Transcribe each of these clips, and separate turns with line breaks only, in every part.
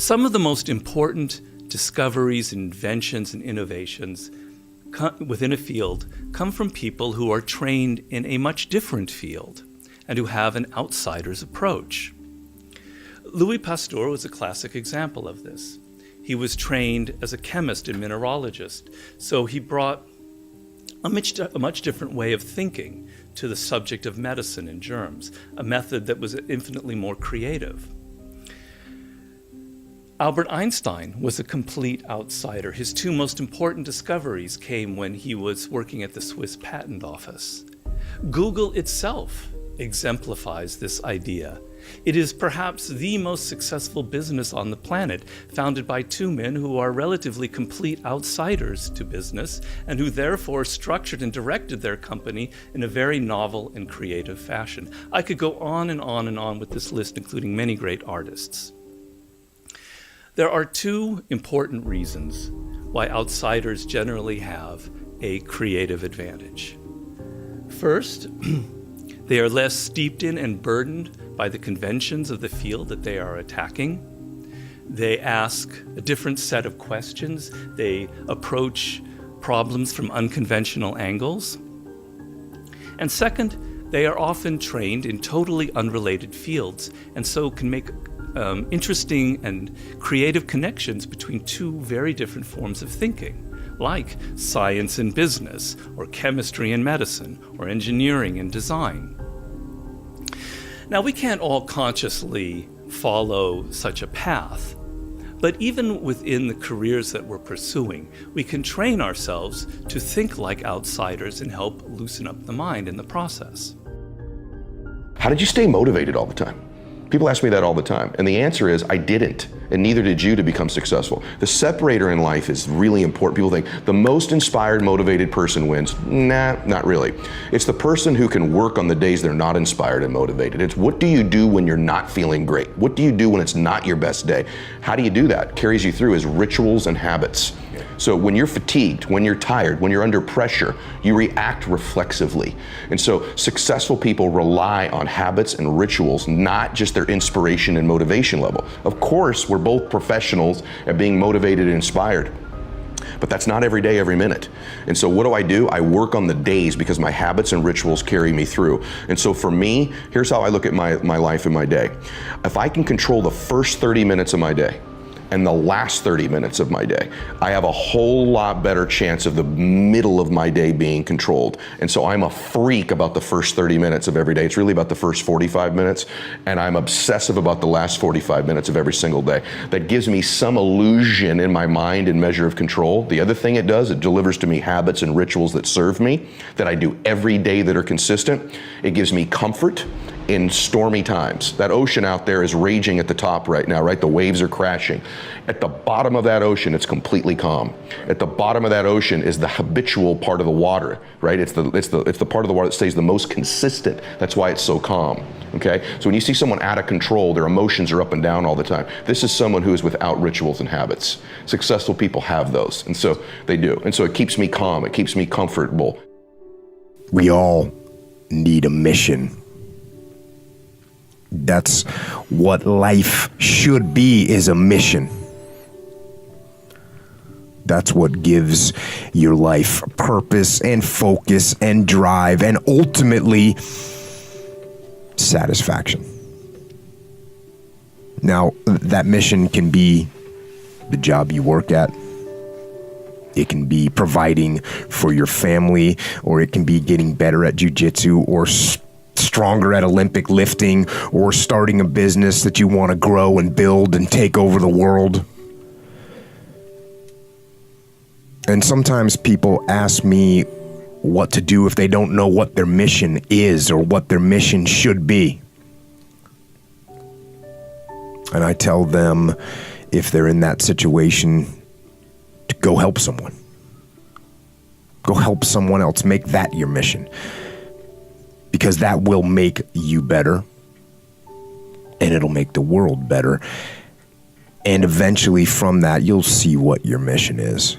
Some of the most important discoveries, inventions, and innovations within a field come from people who are trained in a much different field and who have an outsider's approach. Louis Pasteur was a classic example of this. He was trained as a chemist and mineralogist, so he brought a much different way of thinking to the subject of medicine and germs, a method that was infinitely more creative. Albert Einstein was a complete outsider. His two most important discoveries came when he was working at the Swiss Patent Office. Google itself exemplifies this idea. It is perhaps the most successful business on the planet, founded by two men who are relatively complete outsiders to business and who therefore structured and directed their company in a very novel and creative fashion. I could go on and on and on with this list, including many great artists. There are two important reasons why outsiders generally have a creative advantage. First, they are less steeped in and burdened by the conventions of the field that they are attacking. They ask a different set of questions. They approach problems from unconventional angles. And second, they are often trained in totally unrelated fields and so can make interesting and creative connections between two very different forms of thinking, like science and business, or chemistry and medicine, or engineering and design. Now, we can't all consciously follow such a path, but even within the careers that we're pursuing, we can train ourselves to think like outsiders and help loosen up the mind in the process.
How did you stay motivated all the time? People ask me that all the time, and the answer is I didn't, and neither did you to become successful. The separator in life is really important. People think the most inspired, motivated person wins. Nah, not really. It's the person who can work on the days they're not inspired and motivated. It's what do you do when you're not feeling great? What do you do when it's not your best day? How do you do that? Carries you through is rituals and habits. So when you're fatigued, when you're tired, when you're under pressure, you react reflexively. And so successful people rely on habits and rituals, not just their inspiration and motivation level. Of course, we're both professionals at being motivated and inspired, but that's not every day, every minute. And so what do? I work on the days because my habits and rituals carry me through. And so for me, here's how I look at my life and my day. If I can control the first 30 minutes of my day, and the last 30 minutes of my day, I have a whole lot better chance of the middle of my day being controlled. And so I'm a freak about the first 30 minutes of every day. It's really about the first 45 minutes, and I'm obsessive about the last 45 minutes of every single day. That gives me some illusion in my mind and measure of control. The other thing it does, it delivers to me habits and rituals that serve me, that I do every day that are consistent. It gives me comfort in stormy times. That ocean out there is raging at the top right now, right? The waves are crashing. At the bottom of that ocean, it's completely calm. At the bottom of that ocean is the habitual part of the water, right? It's the part of the water that stays the most consistent. That's why it's so calm, okay? So when you see someone out of control, their emotions are up and down all the time. This is someone who is without rituals and habits. Successful people have those, and so they do. And so it keeps me calm, it keeps me comfortable.
We all need a mission. That's what life should be, is a mission. That's what gives your life purpose and focus and drive and ultimately satisfaction. Now, that mission can be the job you work at. It can be providing for your family, or it can be getting better at jiu-jitsu, or stronger at Olympic lifting, or starting a business that you want to grow and build and take over the world. And sometimes people ask me what to do if they don't know what their mission is or what their mission should be. And I tell them, if they're in that situation, to go help someone. Go help someone else. Make that your mission. Because that will make you better, and it'll make the world better. And eventually from that, you'll see what your mission is.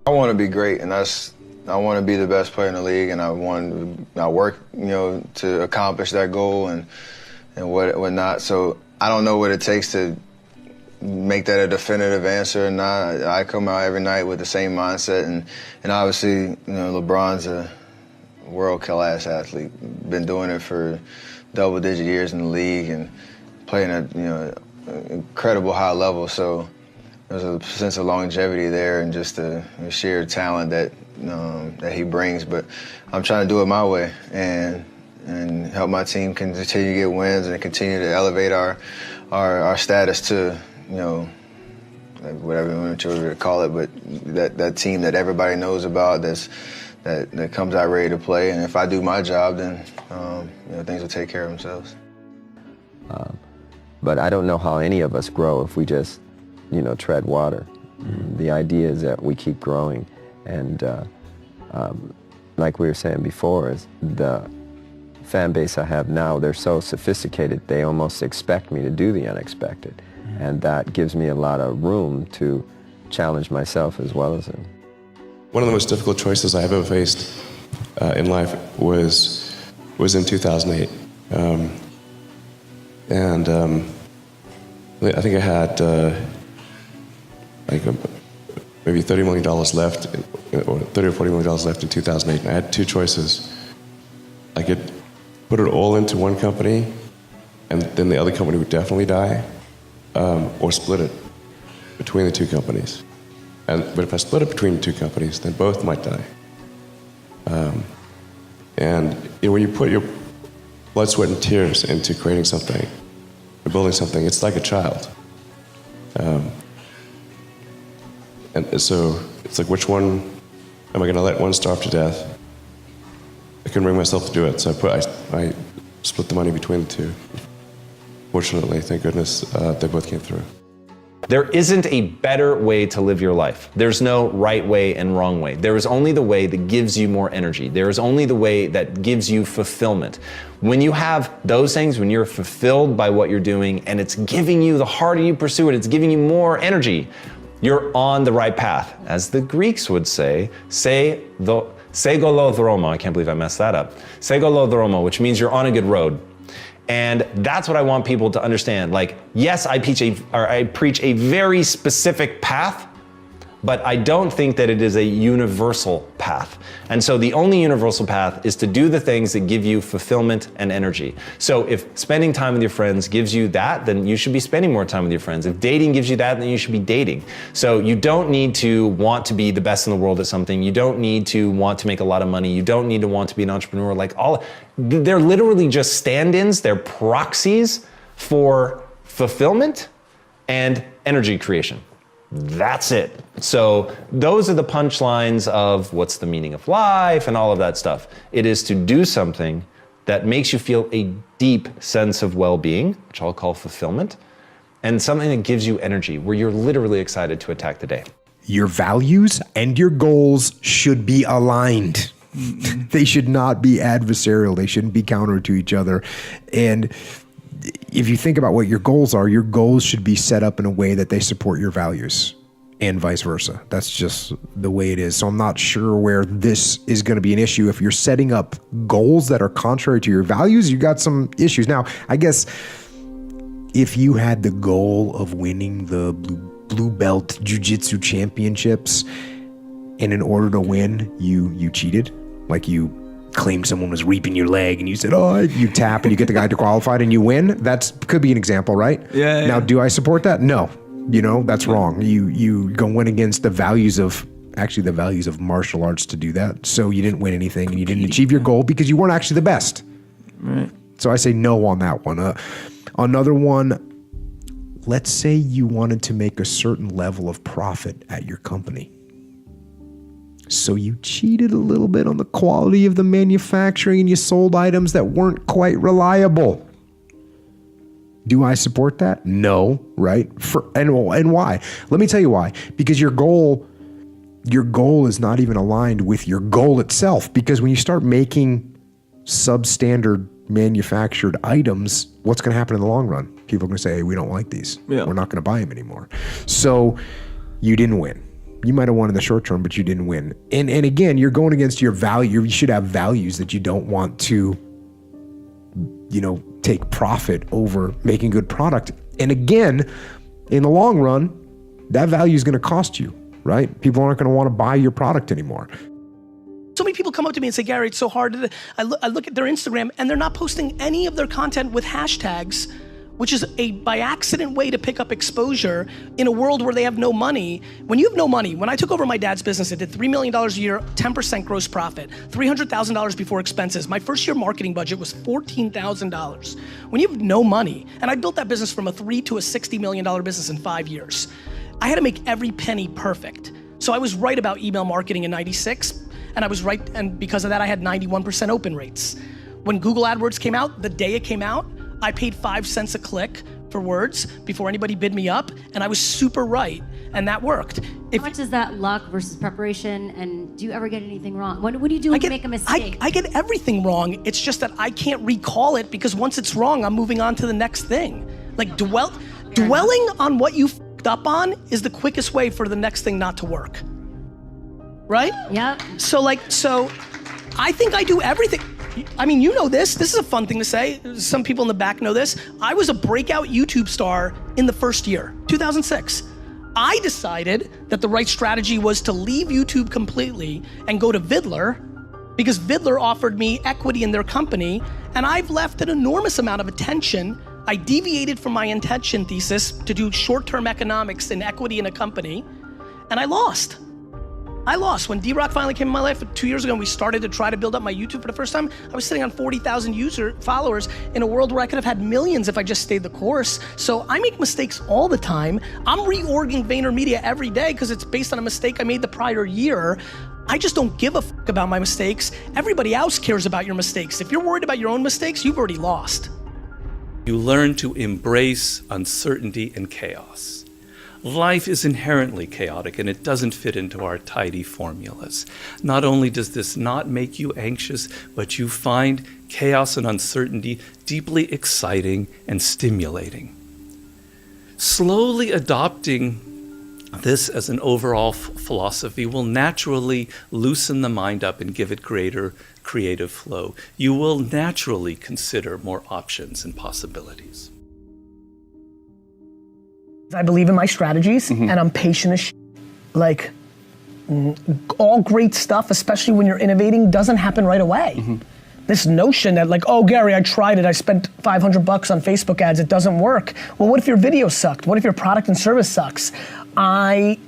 I want to be great, and I want to be the best player in the league, and I work, to accomplish that goal and whatnot. So I don't know what it takes to make that a definitive answer or not. I come out every night with the same mindset, and obviously, LeBron's a world-class athlete. Been doing it for double-digit years in the league and playing at an incredible high level. So there's a sense of longevity there and just the sheer talent that he brings. But I'm trying to do it my way and help my team continue to get wins and continue to elevate our status to, whatever you want to call it, but that team that everybody knows about that comes out ready to play. And if I do my job, then things will take care of themselves.
But I don't know how any of us grow if we just, tread water. The idea is that we keep growing. And like we were saying before, is the fan base I have now, they're so sophisticated, they almost expect me to do the unexpected. And that gives me a lot of room to challenge myself as well as them.
One of the most difficult choices I have ever faced in life was in 2008. I think I had maybe $30 million left, or $30 or $40 million left in 2008. And I had two choices. I could put it all into one company, and then the other company would definitely die, or split it between the two companies. But if I split it between the two companies, then both might die. When you put your blood, sweat, and tears into creating something, or building something, it's like a child. And so it's like, which one am I going to let one starve to death? I couldn't bring myself to do it, so I split the money between the two. Fortunately, thank goodness, they both came through.
There isn't a better way to live your life. There's no right way and wrong way. There is only the way that gives you more energy. There is only the way that gives you fulfillment. When you have those things, when you're fulfilled by what you're doing and it's giving you, the harder you pursue it, it's giving you more energy, you're on the right path. As the Greeks would say, segolodromo, I can't believe I messed that up. Segolodromo, which means you're on a good road. And that's what I want people to understand. Like, yes, I preach a very specific path, but I don't think that it is a universal path. And so the only universal path is to do the things that give you fulfillment and energy. So if spending time with your friends gives you that, then you should be spending more time with your friends. If dating gives you that, then you should be dating. So you don't need to want to be the best in the world at something. You don't need to want to make a lot of money. You don't need to want to be an entrepreneur. They're literally just stand-ins. They're proxies for fulfillment and energy creation. That's it. So those are the punchlines of what's the meaning of life and all of that stuff. It is to do something that makes you feel a deep sense of well-being, which I'll call fulfillment, and something that gives you energy, where you're literally excited to attack the day.
Your values and your goals should be aligned. They should not be adversarial. They shouldn't be counter to each other. And if you think about what your goals are, your goals should be set up in a way that they support your values and vice versa. That's just the way it is. So I'm not sure where this is going to be an issue. If you're setting up goals that are contrary to your values, you got some issues. Now, I guess if you had the goal of winning the blue belt jiu-jitsu championships, and in order to win, you cheated, like you claimed someone was reaping your leg and you said, you tap and you get the guy to qualified and you win. That could be an example, right?
Yeah.
Now, do I support that? No. That's wrong. You go win against the values of martial arts to do that. So you didn't win anything and you didn't achieve your goal because you weren't actually the best.
Right.
So I say no on that one. Another one, let's say you wanted to make a certain level of profit at your company. So you cheated a little bit on the quality of the manufacturing and you sold items that weren't quite reliable. Do I support that? No, right? And why? Let me tell you why. Because your goal is not even aligned with your goal itself. Because when you start making substandard manufactured items, what's going to happen in the long run? People are going to say, hey, we don't like these.
Yeah.
We're not going to buy them anymore. So you didn't win. You might have won in the short term, but you didn't win. And again, you're going against your value. You should have values that you don't want to, take profit over making good product. And again, in the long run, that value is going to cost you, right? People aren't going to want to buy your product anymore.
So many people come up to me and say, Gary, it's so hard. I look at their Instagram and they're not posting any of their content with hashtags, which is a by accident way to pick up exposure in a world where they have no money. When you have no money, when I took over my dad's business, it did $3 million a year, 10% gross profit, $300,000 before expenses. My first year marketing budget was $14,000. When you have no money, and I built that business from a $3 to a $60 million business in 5 years, I had to make every penny perfect. So I was right about email marketing in '96, and I was right, and because of that, I had 91% open rates. When Google AdWords came out, the day it came out, I paid 5 cents a click for words before anybody bid me up, and I was super right, and that worked.
How much is that luck versus preparation, and do you ever get anything wrong? What do you do when you make a mistake?
I get everything wrong. It's just that I can't recall it because once it's wrong, I'm moving on to the next thing. Like dwelling on what you f***ed up on is the quickest way for the next thing not to work. Right?
Yep.
So I think I do everything. I mean, you know this. This is a fun thing to say. Some people in the back know this. I was a breakout YouTube star in the first year, 2006. I decided that the right strategy was to leave YouTube completely and go to Vidler because Vidler offered me equity in their company, and I've left an enormous amount of attention. I deviated from my intention thesis to do short-term economics and equity in a company, and I lost. When D-Rock finally came in my life 2 years ago and we started to try to build up my YouTube for the first time, I was sitting on 40,000 followers in a world where I could have had millions if I just stayed the course. So I make mistakes all the time. I'm reorging VaynerMedia every day because it's based on a mistake I made the prior year. I just don't give a fuck about my mistakes. Everybody else cares about your mistakes. If you're worried about your own mistakes, you've already lost.
You learn to embrace uncertainty and chaos. Life is inherently chaotic and it doesn't fit into our tidy formulas. Not only does this not make you anxious, but you find chaos and uncertainty deeply exciting and stimulating. Slowly adopting this as an overall philosophy will naturally loosen the mind up and give it greater creative flow. You will naturally consider more options and possibilities.
I believe in my strategies and I'm patient as shit. Like, all great stuff, especially when you're innovating, doesn't happen right away. This notion that like, oh Gary, I tried it, I spent $500 on Facebook ads, it doesn't work. Well, what if your video sucked? What if your product and service sucks? I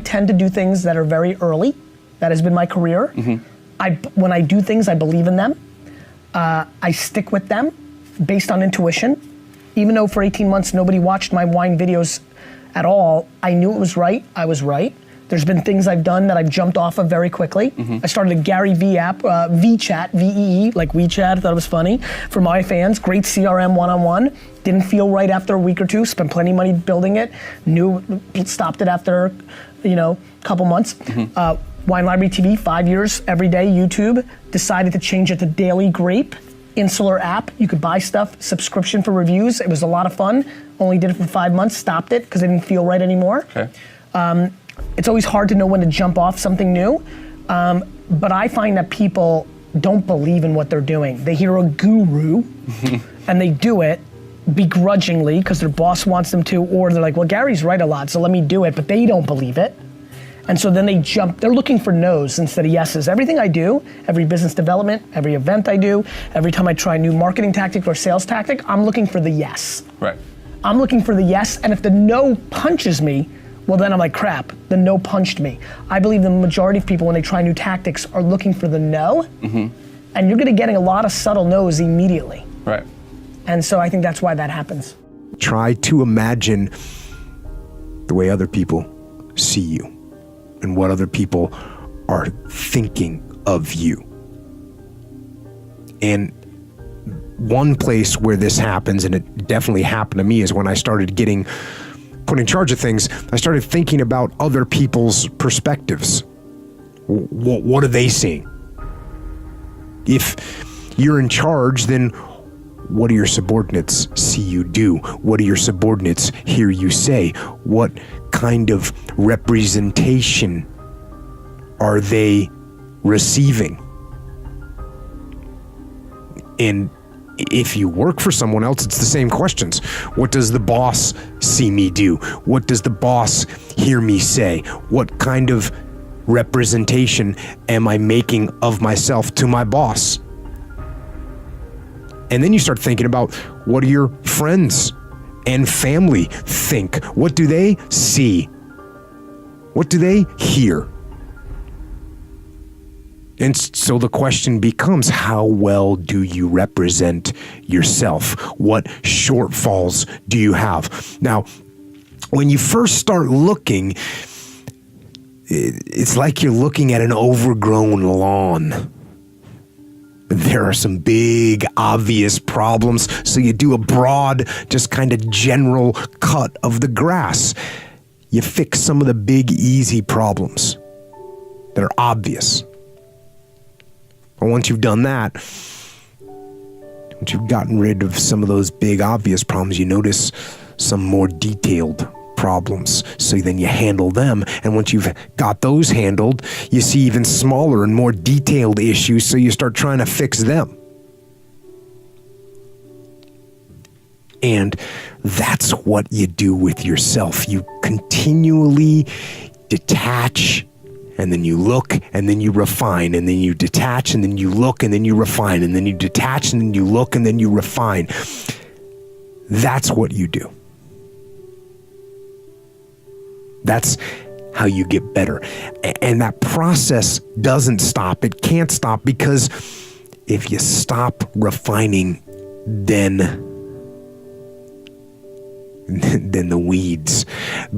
tend to do things that are very early. That has been my career. When I do things, I believe in them. I stick with them based on intuition. Even though for 18 months nobody watched my wine videos at all, I knew it was right, I was right. There's been things I've done that I've jumped off of very quickly. I started a Gary V app, VChat, V-E-E, like WeChat, I thought it was funny, for my fans, great CRM one-on-one. Didn't feel right after a week or two, spent plenty of money building it, stopped it after, a couple months. Wine Library TV, 5 years, every day, YouTube. Decided to change it to Daily Grape. Insular app, you could buy stuff, subscription for reviews. It was a lot of fun. Only did it for 5 months, stopped it because it didn't feel right anymore. Okay. It's always hard to know when to jump off something new. But I find that people don't believe in what they're doing. They hear a guru and they do it begrudgingly because their boss wants them to, or they're like, well, Gary's right a lot, so let me do it, but they don't believe it. And so then they're looking for no's instead of yeses. Everything I do, every business development, every event I do, every time I try a new marketing tactic or sales tactic, I'm looking for the yes.
Right.
I'm looking for the yes, and if the no punches me, well then I'm like, crap, the no punched me. I believe the majority of people when they try new tactics are looking for the no, and you're gonna getting a lot of subtle no's immediately.
Right.
And so I think that's why that happens.
Try to imagine the way other people see you and what other people are thinking of you. And one place where this happens, and it definitely happened to me, is when I started getting put in charge of things, I started thinking about other people's perspectives. What are they seeing? If you're in charge, then what do your subordinates see you do? What do your subordinates hear you say? What kind of representation are they receiving? And If you work for someone else, it's the same questions. What does the boss see me do? What does the boss hear me say? What kind of representation am I making of myself to my boss? And then you start thinking about, what do your friends and family think? What do they see? What do they hear? And so the question becomes, how well do you represent yourself? What shortfalls do you have? Now, when you first start looking, it's like you're looking at an overgrown lawn. There are some big, obvious problems, so you do a broad, just kind of general cut of the grass. You fix some of the big, easy problems that are obvious. But once you've done that, once you've gotten rid of some of those big, obvious problems, you notice some more detailed problems. So then you handle them. And once you've got those handled, you see even smaller and more detailed issues, so you start trying to fix them. And that's what you do with yourself. You continually detach, and then you look, and then you refine, and then you detach, and then you look, and then you refine, and then you detach, and then you look, and then you refine. That's what you do. That's how you get better. And that process doesn't stop. It can't stop, because if you stop refining, then the weeds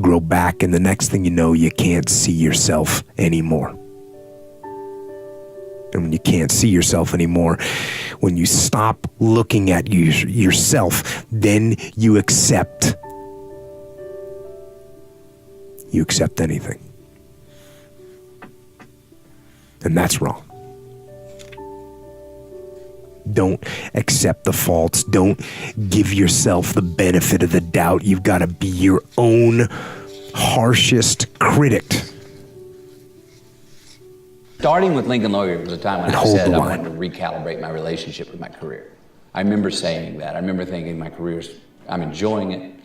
grow back, and the next thing you know, you can't see yourself anymore. And when you can't see yourself anymore, when you stop looking at yourself, then you accept anything. And that's wrong. Don't accept the faults. Don't give yourself the benefit of the doubt. You've got to be your own harshest critic.
Starting with Lincoln Lawyer was a time when I said I wanted to recalibrate my relationship with my career. I remember saying that. I remember thinking I'm enjoying it.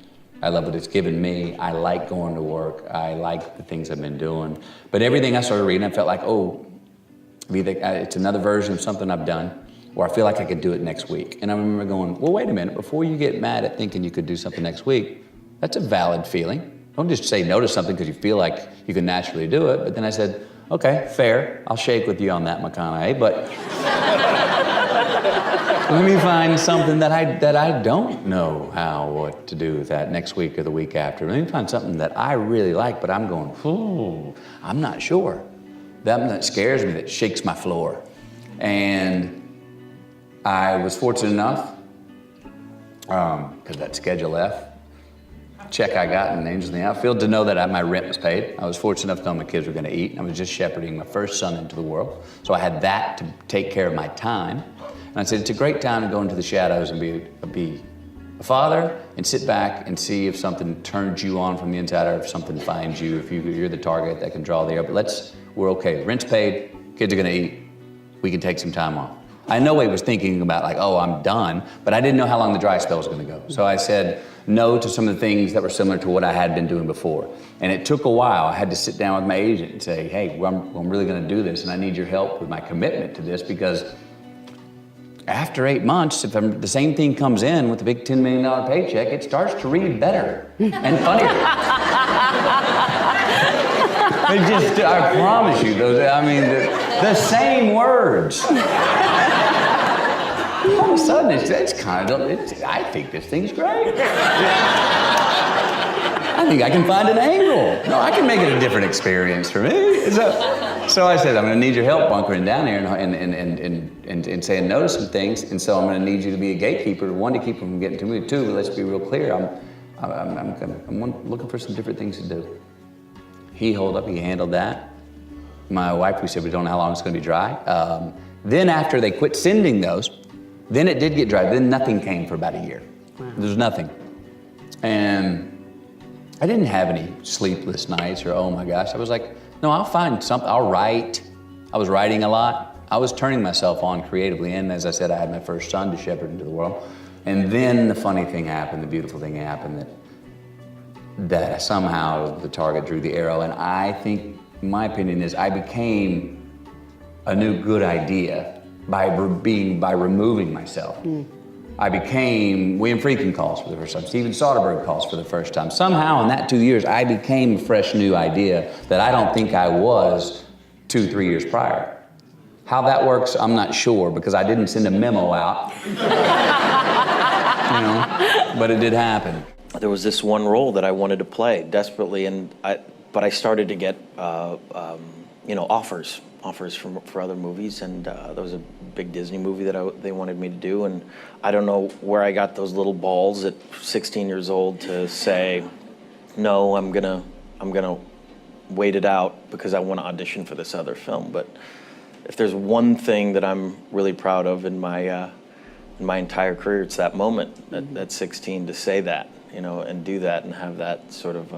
I love what it's given me. I like going to work. I like the things I've been doing. But everything I started reading, I felt like, it's another version of something I've done, or I feel like I could do it next week. And I remember going, well, wait a minute, before you get mad at thinking you could do something next week, that's a valid feeling. Don't just say no to something because you feel like you can naturally do it. But then I said, okay, fair. I'll shake with you on that, McConaughey, but let me find something that I don't know what to do with that next week or the week after. Let me find something that I really like, but I'm going, I'm not sure. That scares me, that shakes my floor. And I was fortunate enough, because that Schedule F check I got in Angels in the Outfield, to know that my rent was paid. I was fortunate enough to know my kids were going to eat. I was just shepherding my first son into the world. So I had that to take care of my time. And I said, it's a great time to go into the shadows and be a father and sit back and see if something turns you on from the inside, or if something finds you, if you're the target that can draw the air. But we're okay. Rent's paid, kids are going to eat. We can take some time off. I know he was thinking about I'm done, but I didn't know how long the dry spell was going to go. So I said no to some of the things that were similar to what I had been doing before. And it took a while. I had to sit down with my agent and say, hey, I'm really going to do this, and I need your help with my commitment to this, because after 8 months, if the same thing comes in with a big $10 million paycheck, it starts to read better and funnier. I promise you, the same words. All of a sudden, I think this thing's great. I think I can find an angle. No, I can make it a different experience for me. So I said, I'm going to need your help bunkering down here and saying no to some things. And so I'm going to need you to be a gatekeeper, one, to keep them from getting to me, two, but let's be real clear. I'm looking for some different things to do. He handled that. My wife, we said, we don't know how long it's going to be dry. Then after they quit sending those, then it did get dry. Then nothing came for about a year. Wow. There's nothing. And I didn't have any sleepless nights or, oh my gosh. I was like, no, I'll find something. I'll write. I was writing a lot. I was turning myself on creatively, and as I said, I had my first son to shepherd into the world. And then the funny thing happened, the beautiful thing happened, that somehow the target drew the arrow, and I think, my opinion is, I became a new good idea by removing myself. I became, William Friedkin calls for the first time, Steven Soderbergh calls for the first time. Somehow in that 2 years, I became a fresh new idea that I don't think I was 2-3 years prior. How that works, I'm not sure, because I didn't send a memo out. You know, but it did happen.
There was this one role that I wanted to play desperately, but I started to get offers for other movies, and there was a big Disney movie that they wanted me to do, and I don't know where I got those little balls at 16 years old to say, no, I'm gonna wait it out because I want to audition for this other film. But if there's one thing that I'm really proud of in my entire career, it's that moment at 16 to say that, and do that and have that sort of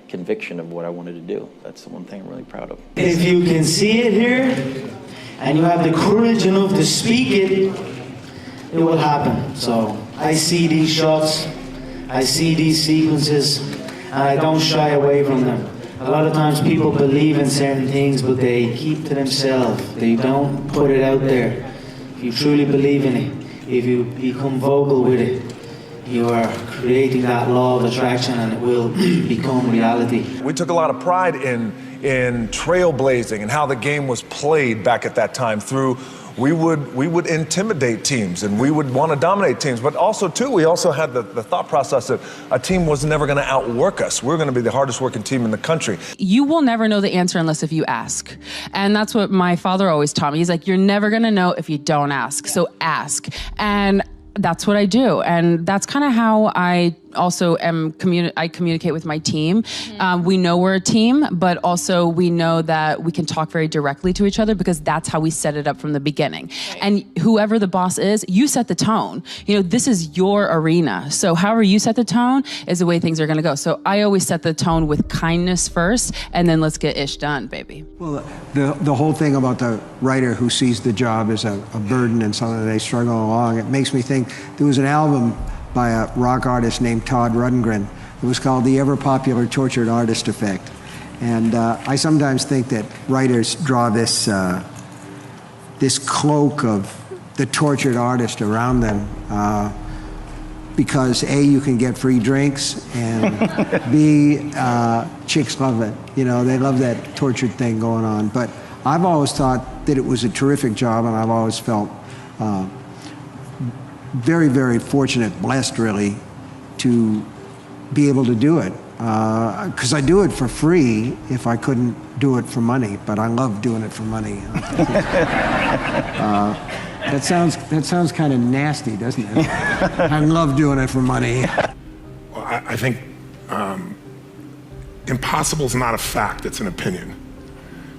conviction of what I wanted to do. That's the one thing I'm really proud of.
If you can see it here, and you have the courage enough to speak it will happen. So I see these shots, I see these sequences, and I don't shy away from them. A lot of times people believe in certain things, but they keep to themselves. They don't put it out there. If you truly believe in it, if you become vocal with it, you are creating that law of attraction, and it will become reality.
We took a lot of pride in trailblazing and how the game was played back at that time. We would intimidate teams, and we would want to dominate teams. But also, too, we also had the thought process that a team was never going to outwork us. We're going to be the hardest working team in the country.
You will never know the answer unless if you ask. And that's what my father always taught me. He's like, you're never going to know if you don't ask. So ask. And that's what I do. And that's kind of how I also I communicate with my team. We know we're a team, but also we know that we can talk very directly to each other because that's how we set it up from the beginning. Right. And whoever the boss is, you set the tone. This is your arena. So however you set the tone is the way things are gonna go. So I always set the tone with kindness first, and then let's get ish done, baby.
Well, the whole thing about the writer who sees the job as a burden and something they struggle along, it makes me think there was an album by a rock artist named Todd Rundgren. It was called The Ever Popular Tortured Artist Effect. And I sometimes think that writers draw this cloak of the tortured artist around them because A, you can get free drinks, and B, chicks love it. They love that tortured thing going on. But I've always thought that it was a terrific job, and I've always felt very, very fortunate, blessed really, to be able to do it. Because I do it for free if I couldn't do it for money, but I love doing it for money. That sounds kind of nasty, doesn't it? I love doing it for money.
Well, I think impossible is not a fact, it's an opinion.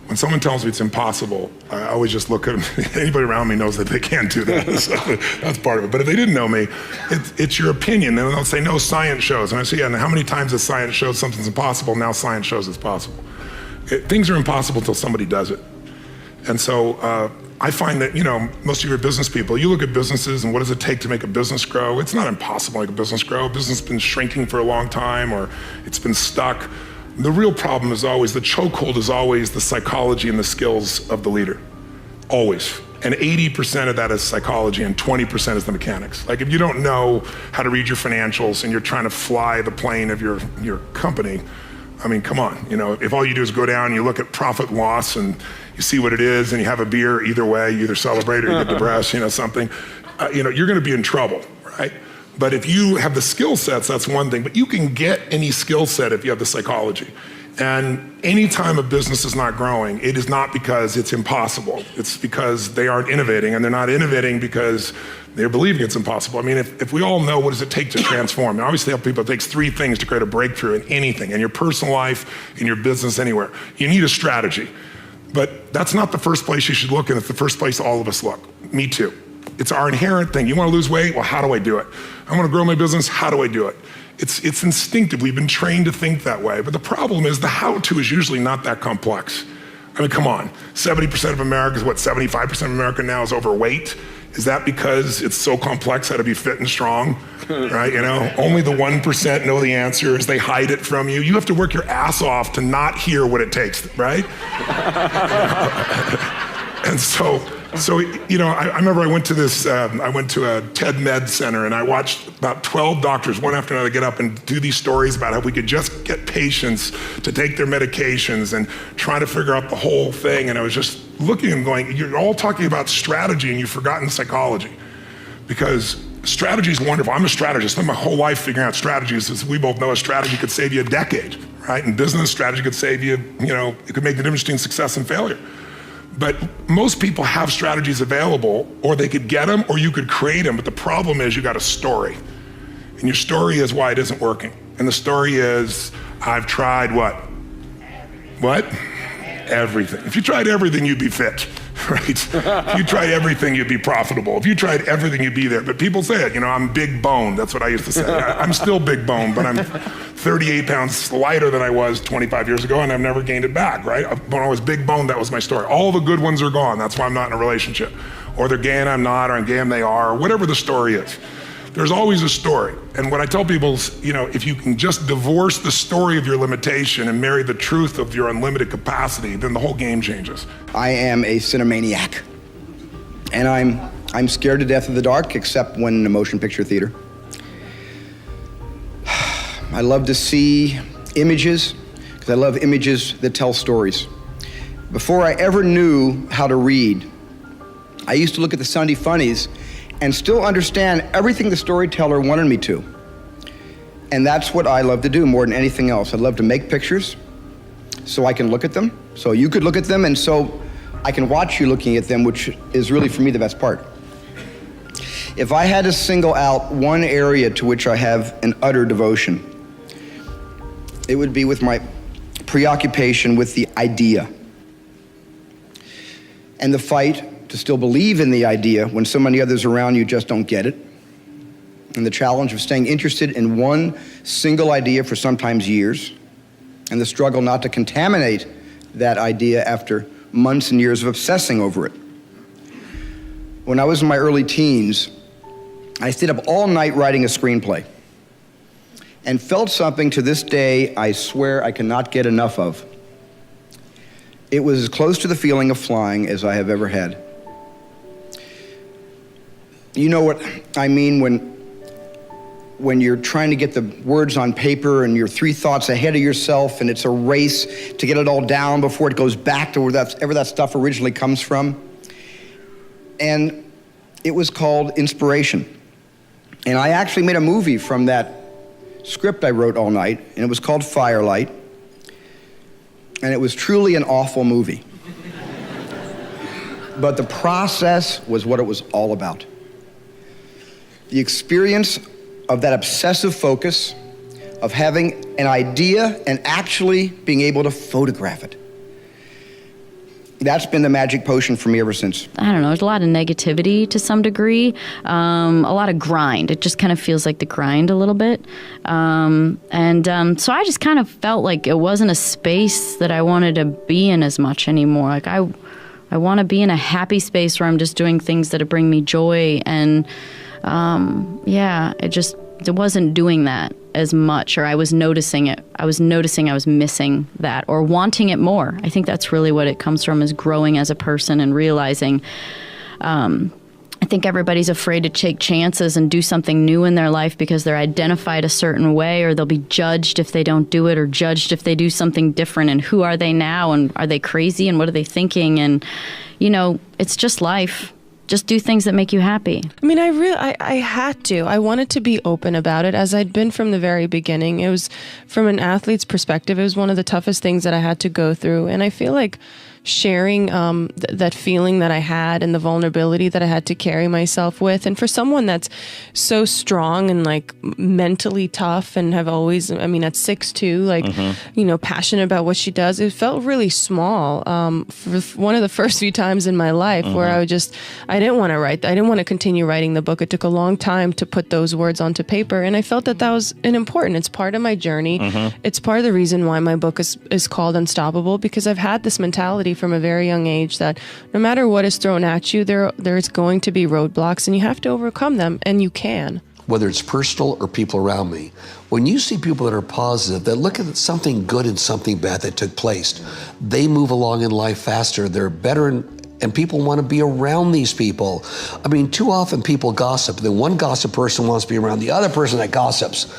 When someone tells me it's impossible, I always just look at them. Anybody around me knows that they can't do that. So that's part of it. But if they didn't know me, it's your opinion. Then they'll say, no, science shows. And I say, yeah, and how many times has science showed something's impossible? Now science shows it's possible. Things are impossible until somebody does it. And so I find that, most of your business people, you look at businesses and what does it take to make a business grow? It's not impossible to make a business grow. A business has been shrinking for a long time, or it's been stuck. The real problem is always, the chokehold is always the psychology and the skills of the leader, always. And 80% of that is psychology and 20% is the mechanics. Like if you don't know how to read your financials and you're trying to fly the plane of your company, I mean, come on. If all you do is go down, you look at profit and loss and you see what it is and you have a beer, either way, you either celebrate or you get depressed, something, you're gonna be in trouble, right? But if you have the skill sets, that's one thing. But you can get any skill set if you have the psychology. And anytime a business is not growing, it is not because it's impossible. It's because they aren't innovating, and they're not innovating because they're believing it's impossible. I mean, if we all know what does it take to transform, I always tell people it takes 3 things to create a breakthrough in anything, in your personal life, in your business, anywhere. You need a strategy. But that's not the first place you should look, and it's the first place all of us look. Me too. It's our inherent thing. You want to lose weight? Well, how do I do it? I want to grow my business? How do I do it? It's instinctive. We've been trained to think that way. But the problem is the how-to is usually not that complex. I mean, come on. 70% of America is what, 75% of America now is overweight? Is that because it's so complex how to be fit and strong, right? You know, only the 1% know the answers. They hide it from you. You have to work your ass off to not hear what it takes, right? And so, you know, I remember I went to a TED Med Center, and I watched about 12 doctors, one after another, get up and do these stories about how we could just get patients to take their medications and try to figure out the whole thing. And I was just looking and going, you're all talking about strategy and you've forgotten psychology. Because strategy is wonderful. I'm a strategist. I spent my whole life figuring out strategies. As we both know, a strategy could save you a decade, right? In business, strategy could save you, you know, it could make the difference between success and failure. But most people have strategies available, or they could get them, or you could create them. But the problem is you got a story. And your story is why it isn't working. And the story is, I've tried what? What? Everything. If you tried everything, you'd be fit, right? If you tried everything, you'd be profitable. If you tried everything, you'd be there. But people say it, you know, I'm big boned. That's what I used to say. I'm still big boned, but I'm 38 pounds lighter than I was 25 years ago, and I've never gained it back, right? When I was big boned, that was my story. All the good ones are gone. That's why I'm not in a relationship. Or they're gay and I'm not, or I'm gay and they are, or whatever the story is. There's always a story. And what I tell people is, you know, if you can just divorce the story of your limitation and marry the truth of your unlimited capacity, then the whole game changes.
I am a cinemaniac. And I'm scared to death of the dark, except when in a motion picture theater. I love to see images, because I love images that tell stories. Before I ever knew how to read, I used to look at the Sunday funnies and still understand everything the storyteller wanted me to. And that's what I love to do more than anything else. I love to make pictures so I can look at them, so you could look at them, and so I can watch you looking at them, which is really, for me, the best part. If I had to single out one area to which I have an utter devotion, it would be with my preoccupation with the idea and the fight to still believe in the idea when so many others around you just don't get it, and the challenge of staying interested in one single idea for sometimes years, and the struggle not to contaminate that idea after months and years of obsessing over it. When I was in my early teens, I stayed up all night writing a screenplay and felt something to this day I swear I cannot get enough of. It was as close to the feeling of flying as I have ever had. You know what I mean when you're trying to get the words on paper and you're 3 thoughts ahead of yourself, and it's a race to get it all down before it goes back to wherever that stuff originally comes from. And it was called inspiration. And I actually made a movie from that script I wrote all night, and it was called Firelight. And it was truly an awful movie. But the process was what it was all about. The experience of that obsessive focus, of having an idea and actually being able to photograph it. That's been the magic potion for me ever since.
I don't know, there's a lot of negativity to some degree, a lot of grind. It just kind of feels like the grind a little bit. So I just kind of felt like it wasn't a space that I wanted to be in as much anymore. Like I want to be in a happy space where I'm just doing things that bring me joy, and it wasn't doing that as much, or I was noticing it. I was noticing I was missing that or wanting it more. I think that's really what it comes from, is growing as a person and realizing, I think everybody's afraid to take chances and do something new in their life because they're identified a certain way, or they'll be judged if they don't do it, or judged if they do something different, and who are they now, and are they crazy, and what are they thinking? And, you know, it's just life. Just do things that make you happy.
I mean, I had to. I wanted to be open about it, as I'd been from the very beginning. It was, from an athlete's perspective, it was one of the toughest things that I had to go through. And I feel like sharing that feeling that I had and the vulnerability that I had to carry myself with. And for someone that's so strong and like mentally tough and have always, I mean, at 6'2", like, you know, passionate about what she does, it felt really small for one of the first few times in my life where I didn't want to write. I didn't want to continue writing the book. It took a long time to put those words onto paper. And I felt that was important. It's part of my journey. It's part of the reason why my book is called Unstoppable, because I've had this mentality from a very young age that no matter what is thrown at you, there's going to be roadblocks and you have to overcome them, and you can.
Whether it's personal or people around me, when you see people that are positive, that look at something good and something bad that took place, they move along in life faster, they're better, and people want to be around these people. I mean, too often people gossip. Then one gossip person wants to be around the other person that gossips.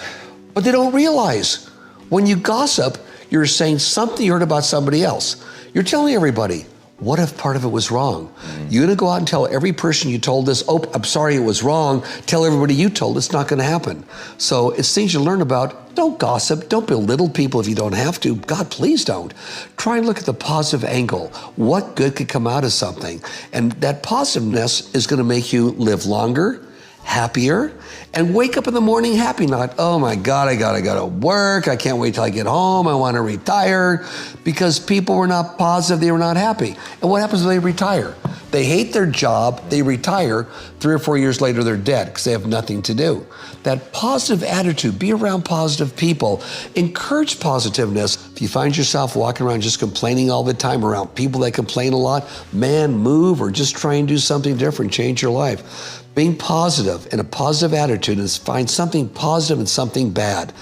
But they don't realize when you gossip, you're saying something you heard about somebody else. You're telling everybody, what if part of it was wrong? You're gonna go out and tell every person you told this, oh, I'm sorry it was wrong. Tell everybody you told, it's not gonna happen. So it's things you learn about. Don't gossip, don't belittle people if you don't have to. God, please don't. Try and look at the positive angle. What good could come out of something? And that positiveness is gonna make you live longer, happier, and wake up in the morning happy, not, oh my God, I gotta go to work, I can't wait till I get home, I wanna retire, because people were not positive, they were not happy. And what happens when they retire? They hate their job, they retire, 3 or 4 years later they're dead because they have nothing to do. That positive attitude, be around positive people, encourage positiveness. If you find yourself walking around just complaining all the time around people that complain a lot, man, move or just try and do something different, change your life. Being positive and a positive attitude is find something positive and something bad.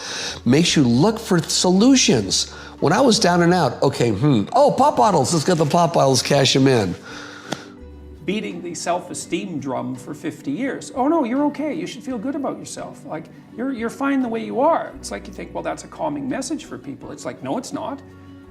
Makes you look for solutions. When I was down and out, okay, oh, pop bottles, let's get the pop bottles, cash them in.
Beating the self-esteem drum for 50 years. Oh no, you're okay, you should feel good about yourself. Like, you're fine the way you are. It's like you think, well, that's a calming message for people. It's like, no, it's not.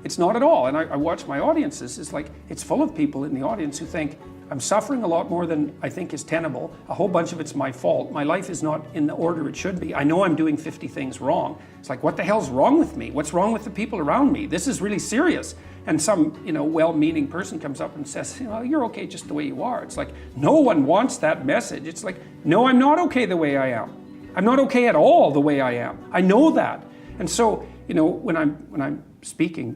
It's not at all. And I watch my audiences, it's like, it's full of people in the audience who think, I'm suffering a lot more than I think is tenable. A whole bunch of it's my fault. My life is not in the order it should be. I know I'm doing 50 things wrong. It's like, what the hell's wrong with me? What's wrong with the people around me? This is really serious. And some, well-meaning person comes up and says, you're okay just the way you are. It's like, no one wants that message. It's like, no, I'm not okay the way I am. I'm not okay at all the way I am. I know that. And so, when I'm speaking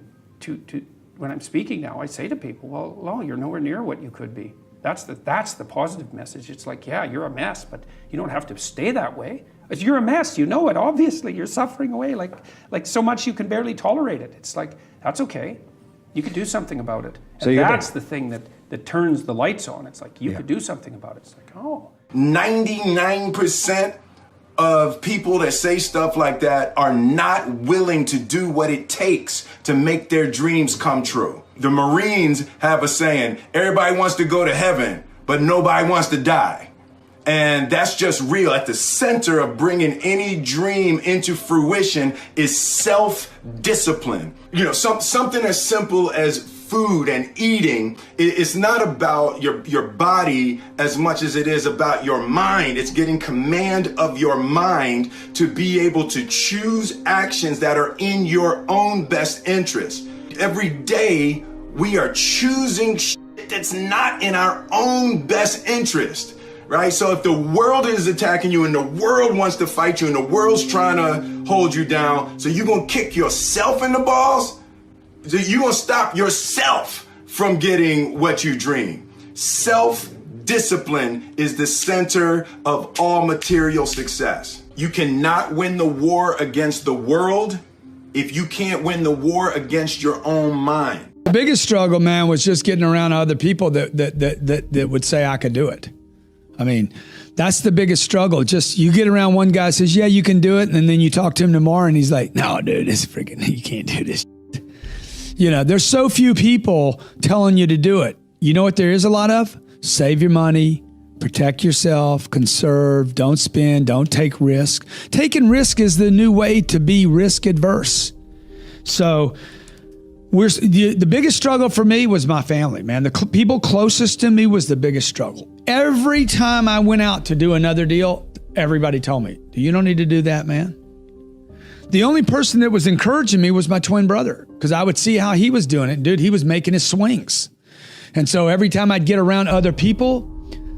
when I'm speaking now, I say to people, well, you're nowhere near what you could be. That's the positive message. It's like, yeah, you're a mess, but you don't have to stay that way. You're a mess, you know it, obviously. You're suffering away like so much you can barely tolerate it. It's like, that's okay. You can do something about it. And that's the thing that turns the lights on. It's like, you could do something about it. It's like, oh.
99% of people that say stuff like that are not willing to do what it takes to make their dreams come true. The Marines have a saying, everybody wants to go to heaven, but nobody wants to die. And that's just real. At the center of bringing any dream into fruition is self-discipline. Something as simple as food and eating, it's not about your body as much as it is about your mind. It's getting command of your mind to be able to choose actions that are in your own best interest. Every day, we are choosing shit that's not in our own best interest, right? So if the world is attacking you and the world wants to fight you and the world's trying to hold you down, so you're gonna kick yourself in the balls? So you're gonna stop yourself from getting what you dream. Self-discipline is the center of all material success. You cannot win the war against the world if you can't win the war against your own mind.
The biggest struggle, man, was just getting around other people that would say I could do it. I mean, that's the biggest struggle. Just you get around one guy says, yeah, you can do it. And then you talk to him tomorrow and he's like, no, dude, this freaking, you can't do this. There's so few people telling you to do it. You know what there is a lot of? Save your money, protect yourself, conserve, don't spend, don't take risk. Taking risk is the new way to be risk adverse. So the biggest struggle for me was my family, man. The people closest to me was the biggest struggle. Every time I went out to do another deal, everybody told me, you don't need to do that, man. The only person that was encouraging me was my twin brother, because I would see how he was doing it. Dude, he was making his swings. And so every time I'd get around other people,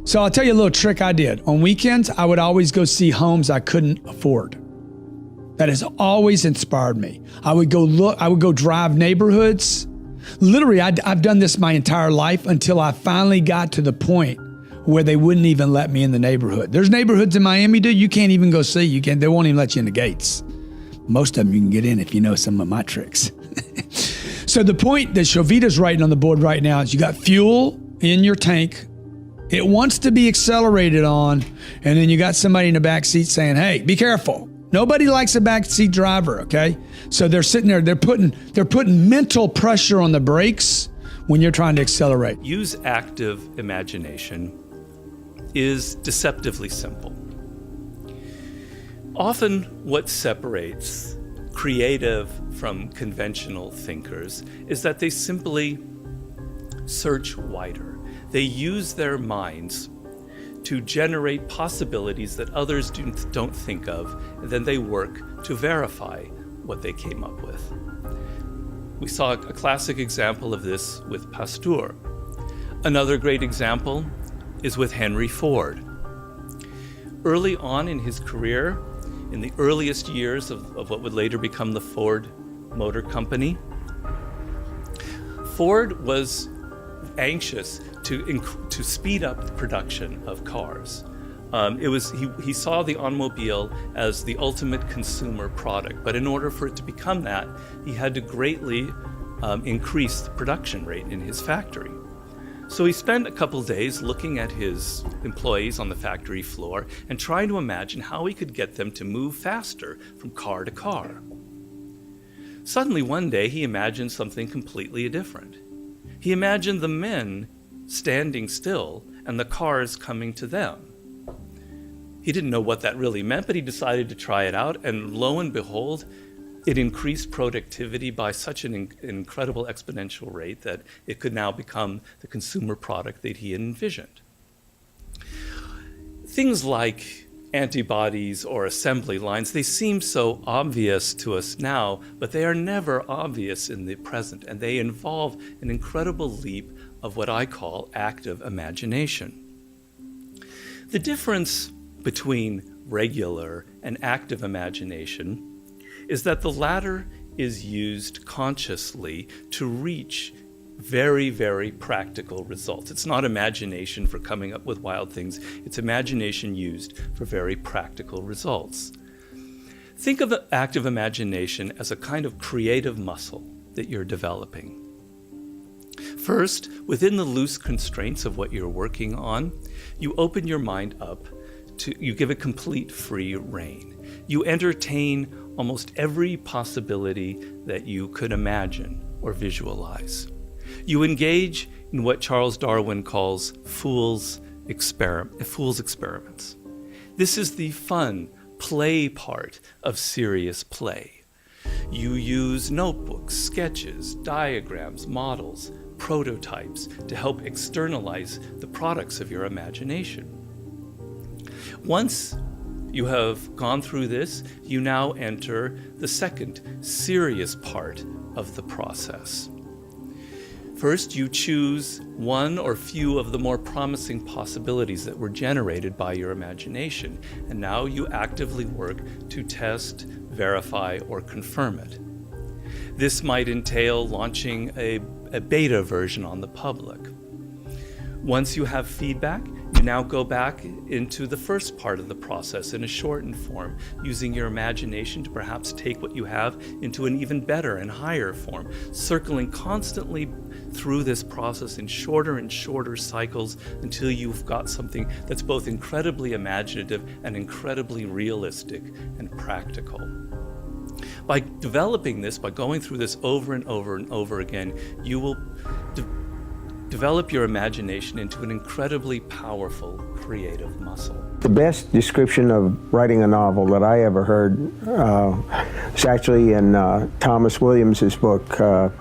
so I'll tell you a little trick I did. On weekends, I would always go see homes I couldn't afford. That has always inspired me. I would go drive neighborhoods. Literally, I've done this my entire life until I finally got to the point where they wouldn't even let me in the neighborhood. There's neighborhoods in Miami, dude, you can't even go see. They won't even let you in the gates. Most of them you can get in if you know some of my tricks. So the point that Shovita's writing on the board right now is you got fuel in your tank. It wants to be accelerated on, and then you got somebody in the back seat saying, hey, be careful. Nobody likes a backseat driver, okay? So they're sitting there, they're putting mental pressure on the brakes when you're trying to accelerate.
Use active imagination is deceptively simple. Often what separates creative from conventional thinkers is that they simply search wider. They use their minds to generate possibilities that others don't think of, and then they work to verify what they came up with. We saw a classic example of this with Pasteur. Another great example is with Henry Ford. Early on in his career, in the earliest years of what would later become the Ford Motor Company, Ford was anxious to speed up the production of cars. He saw the automobile as the ultimate consumer product, but in order for it to become that, he had to greatly increase the production rate in his factory. So he spent a couple days looking at his employees on the factory floor and trying to imagine how he could get them to move faster from car to car. Suddenly one day he imagined something completely different. He imagined the men standing still and the cars coming to them. He didn't know what that really meant, but he decided to try it out, and lo and behold, it increased productivity by such an incredible exponential rate that it could now become the consumer product that he had envisioned. Things like antibodies or assembly lines, they seem so obvious to us now, but they are never obvious in the present, and they involve an incredible leap of what I call active imagination. The difference between regular and active imagination is that the latter is used consciously to reach very, very practical results. It's not imagination for coming up with wild things, it's imagination used for very practical results. Think of active imagination as a kind of creative muscle that you're developing. First, within the loose constraints of what you're working on, you open your mind up you give it complete free rein. You entertain almost every possibility that you could imagine or visualize. You engage in what Charles Darwin calls fool's experiments. This is the fun, play part of serious play. You use notebooks, sketches, diagrams, models, prototypes to help externalize the products of your imagination. Once you have gone through this, you now enter the second serious part of the process. First, you choose one or few of the more promising possibilities that were generated by your imagination, and now you actively work to test, verify, or confirm it. This might entail launching a beta version on the public. Once you have feedback, you now go back into the first part of the process in a shortened form, using your imagination to perhaps take what you have into an even better and higher form, circling constantly through this process in shorter and shorter cycles until you've got something that's both incredibly imaginative and incredibly realistic and practical. By developing this, by going through this over and over and over again, you will develop your imagination into an incredibly powerful creative muscle.
The best description of writing a novel that I ever heard was actually in Thomas Williams's book, The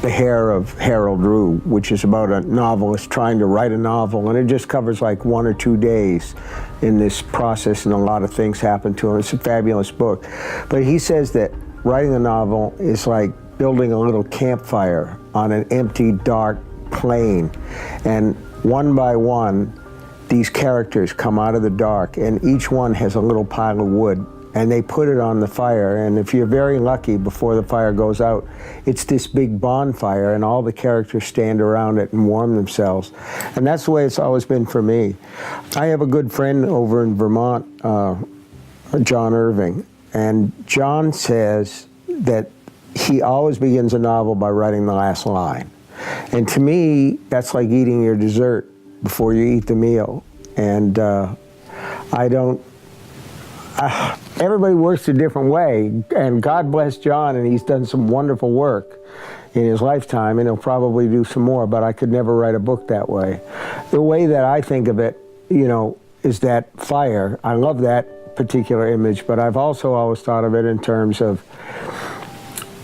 Hair of Harold Rue, which is about a novelist trying to write a novel, and it just covers like 1 or 2 days in this process, and a lot of things happen to him. It's a fabulous book. But he says that writing a novel is like building a little campfire on an empty, dark plain. And one by one, these characters come out of the dark, and each one has a little pile of wood, and they put it on the fire. And if you're very lucky, before the fire goes out, it's this big bonfire, and all the characters stand around it and warm themselves. And that's the way it's always been for me. I have a good friend over in Vermont, John Irving, and John says that he always begins a novel by writing the last line. And to me, that's like eating your dessert before you eat the meal. And everybody works a different way, and God bless John, and he's done some wonderful work in his lifetime, and he'll probably do some more, but I could never write a book that way. The way that I think of it, is that fire. I love that particular image, but I've also always thought of it in terms of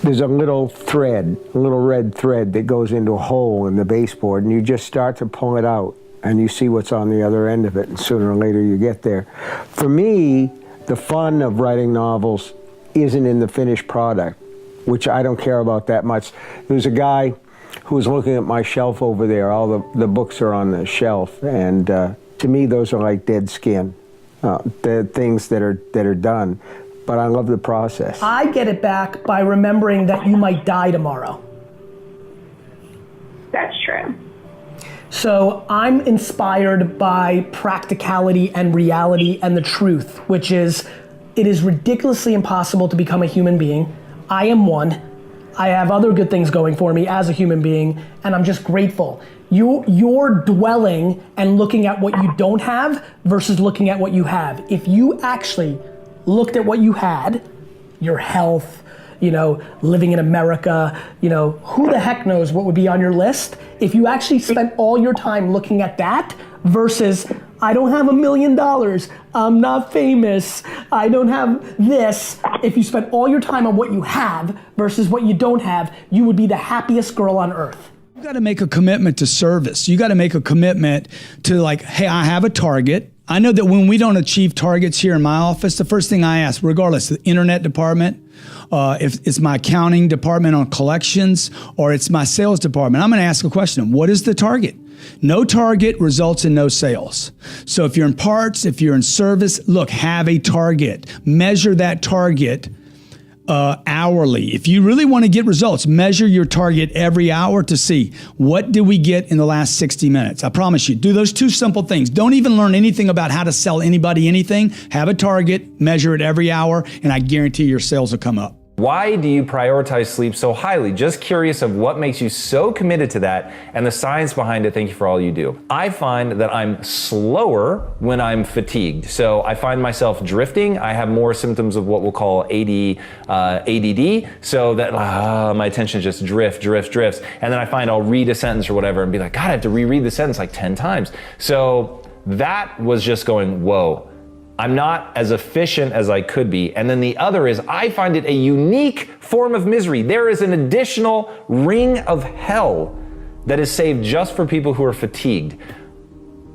there's a little thread, a little red thread that goes into a hole in the baseboard, and you just start to pull it out, and you see what's on the other end of it, and sooner or later you get there. For me, the fun of writing novels isn't in the finished product, which I don't care about that much. There's a guy who was looking at my shelf over there. All the books are on the shelf, and to me, those are like dead skin. The things that are done. But I love the process.
I get it back by remembering that you might die tomorrow.
That's true.
So I'm inspired by practicality and reality and the truth, which is, it is ridiculously impossible to become a human being. I am one. I have other good things going for me as a human being, and I'm just grateful. You're dwelling and looking at what you don't have versus looking at what you have. If you actually looked at what you had, your health, living in America, who the heck knows what would be on your list? If you actually spent all your time looking at that versus, I don't have $1 million, I'm not famous, I don't have this. If you spent all your time on what you have versus what you don't have, you would be the happiest girl on earth.
You got to make a commitment to service. You got to make a commitment to hey, I have a target. I know that when we don't achieve targets here in my office, the first thing I ask, regardless, the internet department, if it's my accounting department on collections, or it's my sales department, I'm going to ask a question. What is the target? No target results in no sales. So if you're in parts, if you're in service, look, have a target. Measure that target hourly. If you really want to get results, measure your target every hour to see what did we get in the last 60 minutes. I promise you, do those two simple things. Don't even learn anything about how to sell anybody anything. Have a target, measure it every hour, and I guarantee your sales will come up.
Why do you prioritize sleep so highly? Just curious of what makes you so committed to that and the science behind it. Thank you for all you do. I find that I'm slower when I'm fatigued. So I find myself drifting. I have more symptoms of what we'll call ADD, so that my attention just drifts. And then I find I'll read a sentence or whatever and be like, God, I have to reread the sentence like 10 times. So that was just going, whoa. I'm not as efficient as I could be. And then the other is I find it a unique form of misery. There is an additional ring of hell that is saved just for people who are fatigued.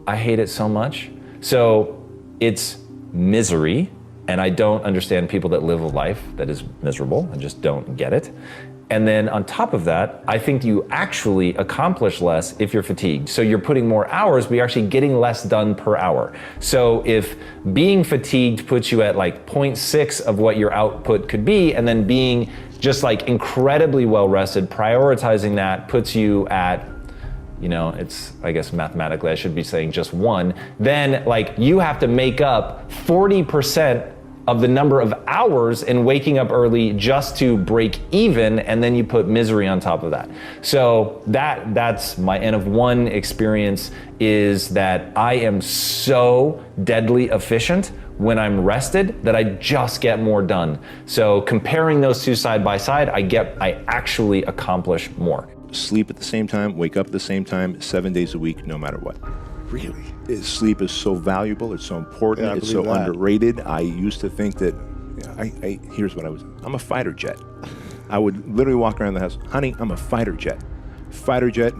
I hate it so much. So it's misery, and I don't understand people that live a life that is miserable. I just don't get it. And then on top of that, I think you actually accomplish less if you're fatigued. So you're putting more hours, but you're actually getting less done per hour. So if being fatigued puts you at 0.6 of what your output could be, and then being just incredibly well rested, prioritizing that puts you at, it's, I guess mathematically I should be saying just 1, then you have to make up 40% of the number of hours in waking up early just to break even, and then you put misery on top of that. So that's my N of 1 experience, is that I am so deadly efficient when I'm rested that I just get more done. So comparing those two side by side, I actually accomplish more.
Sleep at the same time, wake up at the same time, 7 days a week, no matter what. Really? Sleep is so valuable, it's so important, it's so underrated. I used to think that, here's what I'm a fighter jet. I would literally walk around the house, honey, I'm a fighter jet. Fighter jet,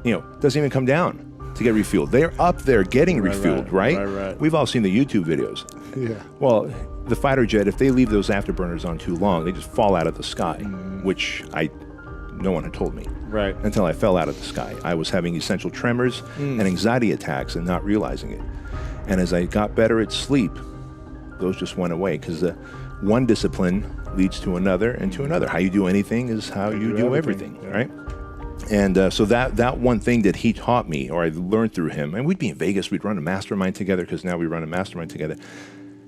doesn't even come down to get refueled. They're up there getting refueled, right? We've all seen the YouTube videos. Yeah. Well, the fighter jet, if they leave those afterburners on too long, they just fall out of the sky, which no one had told me. Right. Until I fell out of the sky. I was having essential tremors and anxiety attacks and not realizing it. And as I got better at sleep, those just went away, because one discipline leads to another and to another. How you do anything is how you do everything, right? And so that one thing that he taught me, or I learned through him, and we'd be in Vegas, we'd run a mastermind together, because now we run a mastermind together.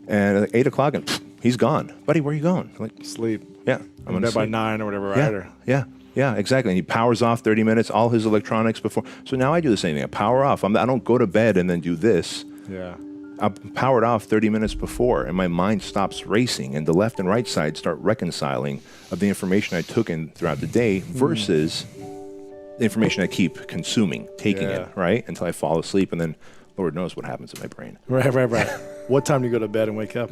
And at 8 o'clock, and He's gone. Buddy, where are you going? I'm like,
sleep.
Yeah.
I'm in bed by 9 or whatever,
yeah.
right? Or,
Yeah, exactly. And he powers off 30 minutes, all his electronics before. So now I do the same thing. I power off. I don't go to bed and then do this.
yeah.
I'm powered off 30 minutes before, and my mind stops racing, and the left and right side start reconciling of the information I took in throughout the day versus the information I keep consuming, taking it, right? Until I fall asleep, and then Lord knows what happens in my brain.
Right. What time do you go to bed and wake up?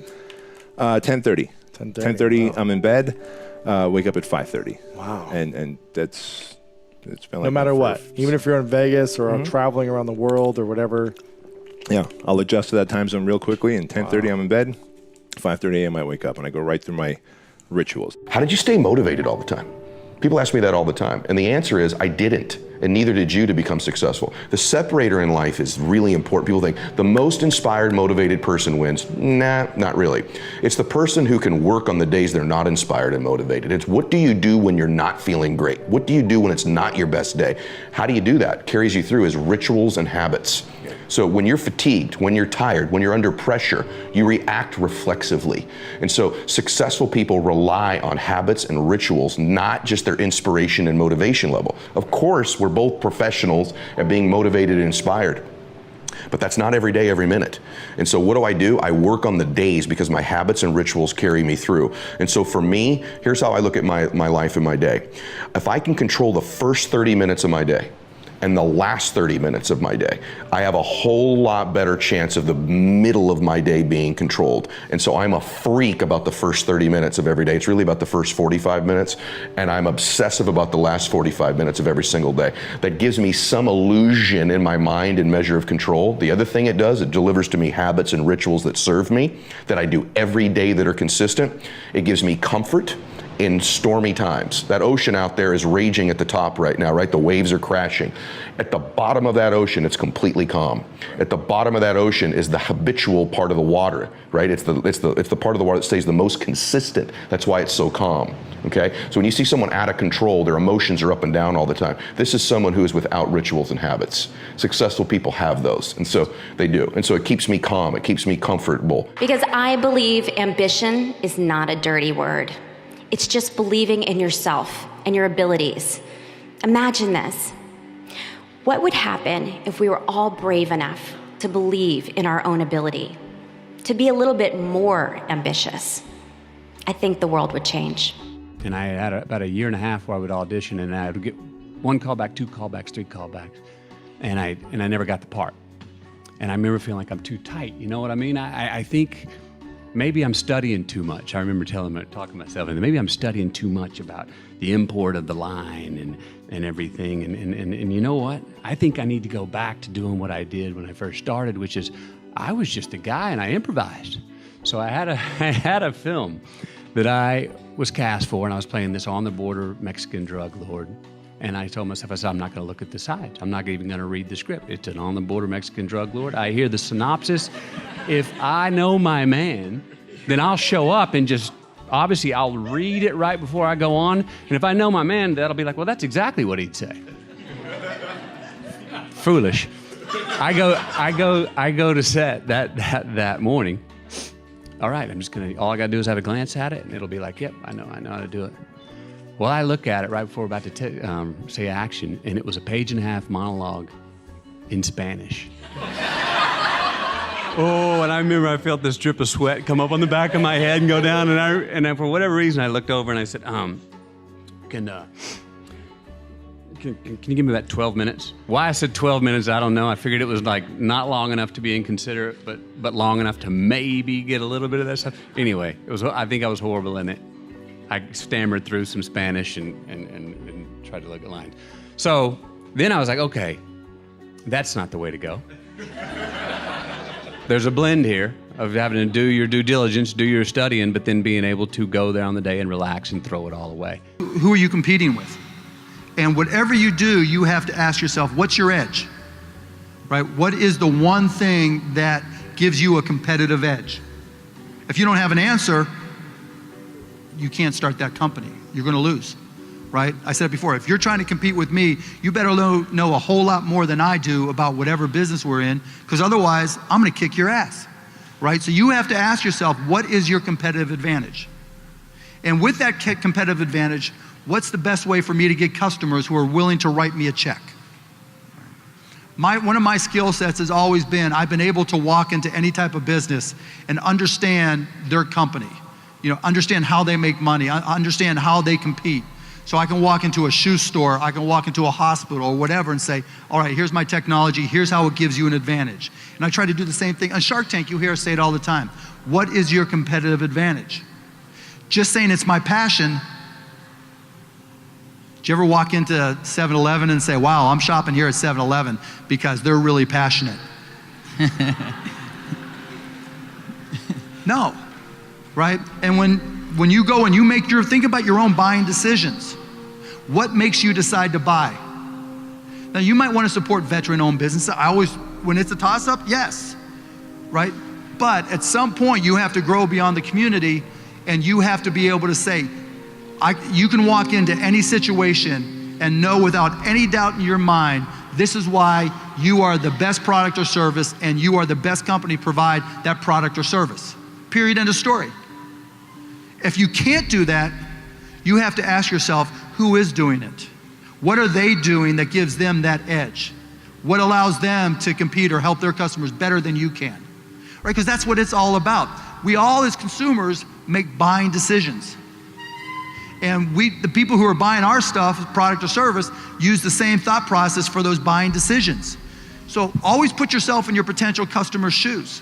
10:30. 10:30,
Wow.
I'm in bed, wake up at 5:30.
Wow.
And it's been like
No matter
that
what, even if you're in Vegas or traveling around the world or whatever.
Yeah, I'll adjust to that time zone real quickly, and 10:30 I'm in bed, 5:30 a.m. I wake up, and I go right through my rituals.
How did you stay motivated all the time? People ask me that all the time, and the answer is I didn't, and neither did you to become successful. The separator in life is really important. People think the most inspired, motivated person wins. Nah, not really. It's the person who can work on the days they're not inspired and motivated. It's what do you do when you're not feeling great? What do you do when it's not your best day? How do you do that? Carries you through is rituals and habits. So when you're fatigued, when you're tired, when you're under pressure, you react reflexively. And so successful people rely on habits and rituals, not just their inspiration and motivation level. Of course, we're both professionals at being motivated and inspired, but that's not every day, every minute. And so what do? I work on the days because my habits and rituals carry me through. And so for me, here's how I look at my life and my day. If I can control the first 30 minutes of my day, and the last 30 minutes of my day, I have a whole lot better chance of the middle of my day being controlled. And so I'm a freak about the first 30 minutes of every day. It's really about the first 45 minutes, and I'm obsessive about the last 45 minutes of every single day. That gives me some illusion in my mind and measure of control. The other thing it does, it delivers to me habits and rituals that serve me, that I do every day that are consistent. It gives me comfort in stormy times. That ocean out there is raging at the top right now, right? The waves are crashing. At the bottom of that ocean, it's completely calm. At the bottom of that ocean is the habitual part of the water, right? It's the part of the water that stays the most consistent. That's why it's so calm, okay? So when you see someone out of control, their emotions are up and down all the time. This is someone who is without rituals and habits. Successful people have those, and so they do. And so it keeps me calm, it keeps me comfortable.
Because I believe ambition is not a dirty word. It's just believing in yourself and your abilities. Imagine this. What would happen if we were all brave enough to believe in our own ability, to be a little bit more ambitious? I think the world would change.
And I had about a year and a half where I would audition, and I would get 1 callback, 2 callbacks, 3 callbacks, and I never got the part. And I remember feeling like I'm too tight. You know what I mean? I think maybe I'm studying too much. I remember talking to myself, and maybe I'm studying too much about the import of the line and everything. And you know what? I think I need to go back to doing what I did when I first started, which is I was just a guy and I improvised. So I had a film that I was cast for, and I was playing this on-the-border Mexican drug lord. And I told myself, I said, I'm not going to look at the sides. I'm not even going to read the script. It's an on-the-border Mexican drug lord. I hear the synopsis. If I know my man, then I'll show up and just, obviously, I'll read it right before I go on. And if I know my man, that'll be like, well, that's exactly what he'd say. Foolish. I go to set that morning. All right, all I got to do is have a glance at it, and it'll be like, yep, I know how to do it. Well, I look at it right before we're about to say action, and it was a 1.5-page monologue in Spanish. Oh, and I remember I felt this drip of sweat come up on the back of my head and go down, and I, for whatever reason, I looked over and I said, can you give me about 12 minutes? Why I said 12 minutes, I don't know. I figured it was like not long enough to be inconsiderate, but long enough to maybe get a little bit of that stuff. Anyway, I think I was horrible in it. I stammered through some Spanish and tried to look at lines. So then I was like, okay, that's not the way to go. There's a blend here of having to do your due diligence, do your studying, but then being able to go there on the day and relax and throw it all away.
Who are you competing with? And whatever you do, you have to ask yourself, what's your edge? Right? What is the one thing that gives you a competitive edge? If you don't have an answer, you can't start that company. You're going to lose, right? I said it before, if you're trying to compete with me, you better know a whole lot more than I do about whatever business we're in, because otherwise I'm going to kick your ass. right? So you have to ask yourself, what is your competitive advantage? And with that competitive advantage, what's the best way for me to get customers who are willing to write me a check? One of my skill sets has always been, I've been able to walk into any type of business and understand their company, understand how they make money, understand how they compete. So I can walk into a shoe store, I can walk into a hospital or whatever and say, all right, here's my technology, here's how it gives you an advantage. And I try to do the same thing. On Shark Tank, you hear us say it all the time. What is your competitive advantage? Just saying it's my passion. Did you ever walk into 7-Eleven and say, wow, I'm shopping here at 7-Eleven because they're really passionate? No, right? And when you go and you think about your own buying decisions. What makes you decide to buy? Now you might want to support veteran-owned businesses. When it's a toss-up, yes, right? But at some point you have to grow beyond the community and you have to be able to say, you can walk into any situation and know without any doubt in your mind, this is why you are the best product or service and you are the best company to provide that product or service. Period, end of story. If you can't do that, you have to ask yourself, who is doing it? What are they doing that gives them that edge? What allows them to compete or help their customers better than you can? Right, because that's what it's all about. We all as consumers make buying decisions. And the people who are buying our stuff, product or service, use the same thought process for those buying decisions. So always put yourself in your potential customer's shoes.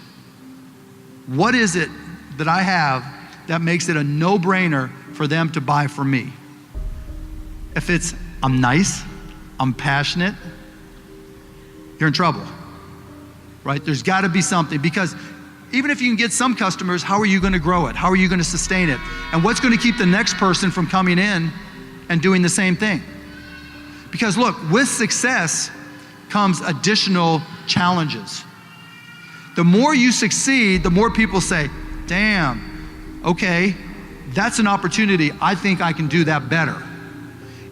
What is it that I have that makes it a no-brainer for them to buy from me? If it's, I'm nice, I'm passionate, you're in trouble, right? There's gotta be something, because even if you can get some customers, how are you gonna grow it? How are you gonna sustain it? And what's gonna keep the next person from coming in and doing the same thing? Because look, with success comes additional challenges. The more you succeed, the more people say, damn, okay, that's an opportunity. I think I can do that better.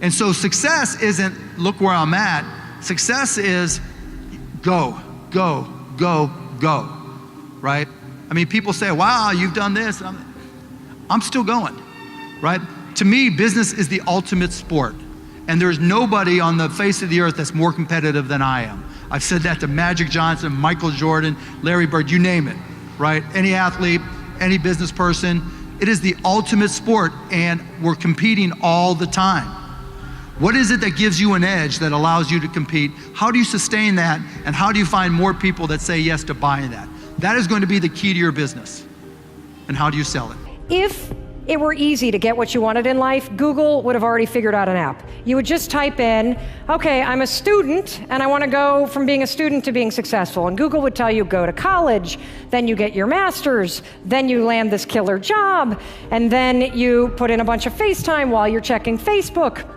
And so success isn't, look where I'm at. Success is go, go, go, go, right? I mean, people say, wow, you've done this. I'm still going, right? To me, business is the ultimate sport. And there's nobody on the face of the earth that's more competitive than I am. I've said that to Magic Johnson, Michael Jordan, Larry Bird, you name it, right? Any athlete, any business person. It is the ultimate sport, and we're competing all the time. What is it that gives you an edge that allows you to compete? How do you sustain that? And how do you find more people that say yes to buying that? That is going to be the key to your business. And how do you sell it?
If it were easy to get what you wanted in life, Google would have already figured out an app. You would just type in, okay, I'm a student and I want to go from being a student to being successful. And Google would tell you, go to college, then you get your master's, then you land this killer job, and then you put in a bunch of FaceTime while you're checking Facebook.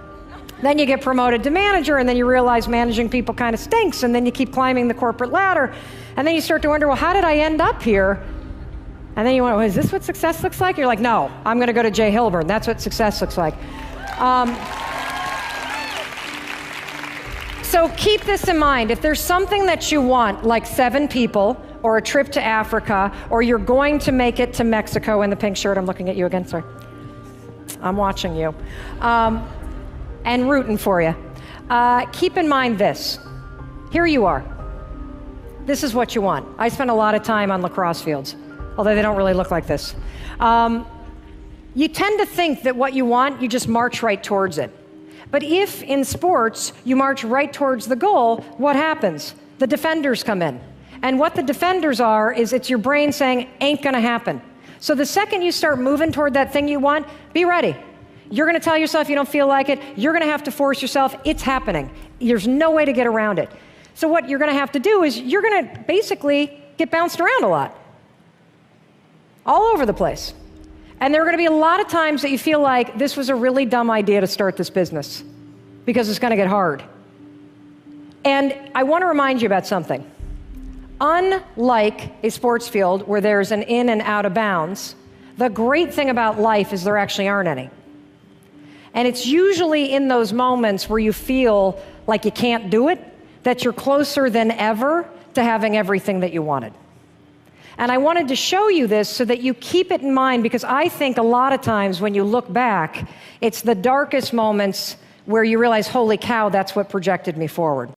Then you get promoted to manager, and then you realize managing people kind of stinks, and then you keep climbing the corporate ladder. And then you start to wonder, well, how did I end up here? And then you wonder, well, is this what success looks like? You're like, no, I'm going to go to Jay Hilburn. That's what success looks like. So keep this in mind. If there's something that you want, like 7 people, or a trip to Africa, or you're going to make it to Mexico in the pink shirt, I'm looking at you again, sorry. I'm watching you. And rooting for you. Keep in mind this. Here you are. This is what you want. I spend a lot of time on lacrosse fields, although they don't really look like this. You tend to think that what you want, you just march right towards it. But if in sports you march right towards the goal, what happens? The defenders come in. And what the defenders are is it's your brain saying, ain't gonna happen. So the second you start moving toward that thing you want, be ready. You're gonna tell yourself you don't feel like it. You're gonna have to force yourself. It's happening. There's no way to get around it. So what you're gonna have to do is you're gonna basically get bounced around a lot. All over the place. And there are gonna be a lot of times that you feel like this was a really dumb idea to start this business because it's gonna get hard. And I wanna remind you about something. Unlike a sports field where there's an in and out of bounds, the great thing about life is there actually aren't any. And it's usually in those moments where you feel like you can't do it, that you're closer than ever to having everything that you wanted. And I wanted to show you this so that you keep it in mind, because I think a lot of times when you look back, it's the darkest moments where you realize, holy cow, that's what projected me forward.